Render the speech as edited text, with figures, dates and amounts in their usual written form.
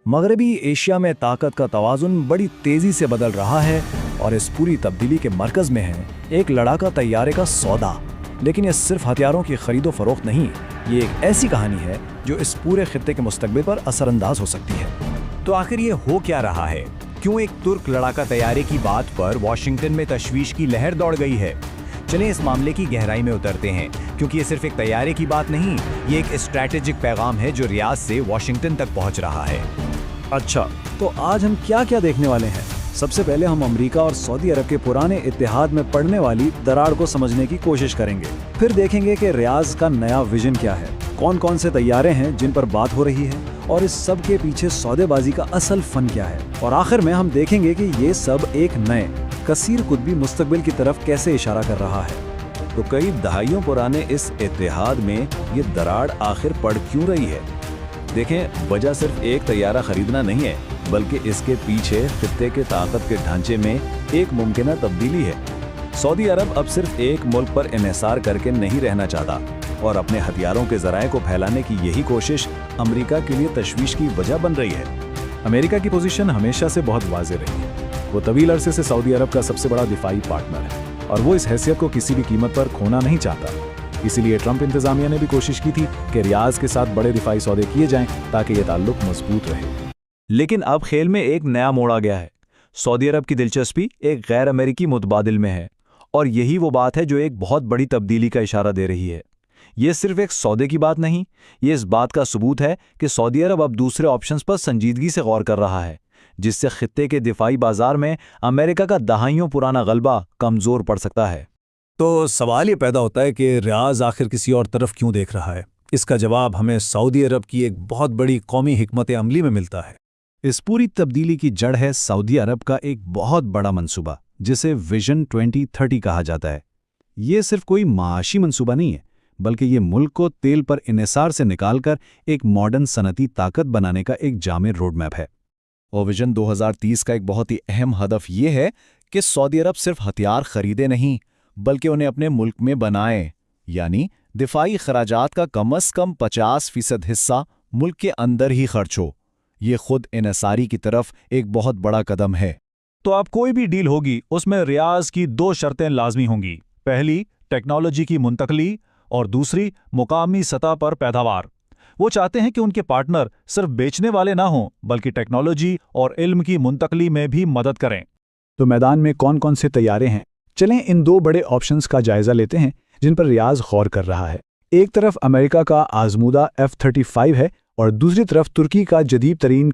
مغربی ایشیا میں طاقت کا توازن بڑی تیزی سے بدل رہا ہے اور اس پوری تبدیلی کے مرکز میں ہے ایک لڑاکا طیارے کا سودا۔ لیکن یہ صرف ہتھیاروں کی خرید و فروخت نہیں، یہ ایک ایسی کہانی ہے جو اس پورے خطے کے مستقبل پر اثر انداز ہو سکتی ہے۔ تو آخر یہ ہو کیا رہا ہے؟ کیوں ایک ترک لڑاکا طیارے کی بات پر واشنگٹن میں تشویش کی لہر دوڑ گئی ہے؟ چلیں اس معاملے کی گہرائی میں اترتے ہیں، کیونکہ یہ صرف ایک طیارے کی بات نہیں، یہ ایک اسٹریٹجک پیغام ہے جو ریاض سے واشنگٹن تک پہنچ رہا ہے۔ اچھا، تو آج ہم کیا دیکھنے والے ہیں؟ سب سے پہلے ہم امریکہ اور سعودی عرب کے پرانے اتحاد میں پڑنے والی دراڑ کو سمجھنے کی کوشش کریں گے۔ پھر دیکھیں گے کہ ریاض کا نیا ویژن کیا ہے، کون سے طیارے ہیں جن پر بات ہو رہی ہے، اور اس سب کے پیچھے سودے بازی کا اصل فن کیا ہے۔ اور آخر میں ہم دیکھیں گے کہ یہ سب ایک نئے کثیر قطبی مستقبل کی طرف کیسے اشارہ کر رہا ہے۔ تو کئی دہائیوں پرانے اس اتحاد میں یہ دراڑ آخر پڑ کیوں رہی ہے؟ دیکھیں، وجہ صرف ایک طیارہ خریدنا نہیں ہے، بلکہ اس کے پیچھے خطے کے طاقت کے ڈھانچے میں ایک ممکنہ تبدیلی ہے۔ سعودی عرب اب صرف ایک ملک پر انحصار کر کے نہیں رہنا چاہتا، اور اپنے ہتھیاروں کے ذرائع کو پھیلانے کی یہی کوشش امریکہ کے لیے تشویش کی وجہ بن رہی ہے۔ امریکہ کی پوزیشن ہمیشہ سے بہت واضح رہی ہے، وہ طویل عرصے سے سعودی عرب کا سب سے بڑا دفاعی پارٹنر ہے، اور وہ اس حیثیت کو کسی بھی قیمت پر کھونا نہیں چاہتا۔ اسی لیے ٹرمپ انتظامیہ نے بھی کوشش کی تھی کہ ریاض کے ساتھ بڑے دفاعی سودے کیے جائیں تاکہ یہ تعلق مضبوط رہے۔ لیکن اب کھیل میں ایک نیا موڑ آ گیا ہے۔ سعودی عرب کی دلچسپی ایک غیر امریکی متبادل میں ہے، اور یہی وہ بات ہے جو ایک بہت بڑی تبدیلی کا اشارہ دے رہی ہے۔ یہ صرف ایک سودے کی بات نہیں، یہ اس بات کا ثبوت ہے کہ سعودی عرب اب دوسرے آپشنز پر سنجیدگی سے غور کر رہا ہے، جس سے خطے کے دفاعی بازار میں امریکہ کا دہائیوں پرانا غلبہ کمزور پڑ سکتا ہے۔ تو سوال یہ پیدا ہوتا ہے کہ ریاض آخر کسی اور طرف کیوں دیکھ رہا ہے؟ اس کا جواب ہمیں سعودی عرب کی ایک بہت بڑی قومی حکمت عملی میں ملتا ہے۔ اس پوری تبدیلی کی جڑ ہے سعودی عرب کا ایک بہت بڑا منصوبہ، جسے ویژن 2030 کہا جاتا ہے۔ یہ صرف کوئی معاشی منصوبہ نہیں ہے، بلکہ یہ ملک کو تیل پر انحصار سے نکال کر ایک ماڈرن صنعتی طاقت بنانے کا ایک جامع روڈ میپ ہے۔ اور ویژن 2030 کا ایک بہت ہی اہم ہدف یہ ہے کہ سعودی عرب صرف ہتھیار خریدے نہیں، بلکہ انہیں اپنے ملک میں بنائے، یعنی دفاعی اخراجات کا کم از کم 50% حصہ ملک کے اندر ہی خرچ ہو۔ یہ خود انحصاری کی طرف ایک بہت بڑا قدم ہے۔ تو اب کوئی بھی ڈیل ہوگی، اس میں ریاض کی 2 شرطیں لازمی ہوں گی۔ پہلی، ٹیکنالوجی کی منتقلی، اور دوسری، مقامی سطح پر پیداوار۔ وہ چاہتے ہیں کہ ان کے پارٹنر صرف بیچنے والے نہ ہوں، بلکہ ٹیکنالوجی اور علم کی منتقلی میں بھی مدد کریں۔ تو میدان میں کون سے طیارے ہیں؟ چلیں ان 2 بڑے آپشنز کا جائزہ لیتے ہیں جن پر ریاض غور کر رہا ہے۔ ایک طرف امریکہ کا آزمودہ F-35 ہے، اور دوسری طرف ترکی کا جدید ترین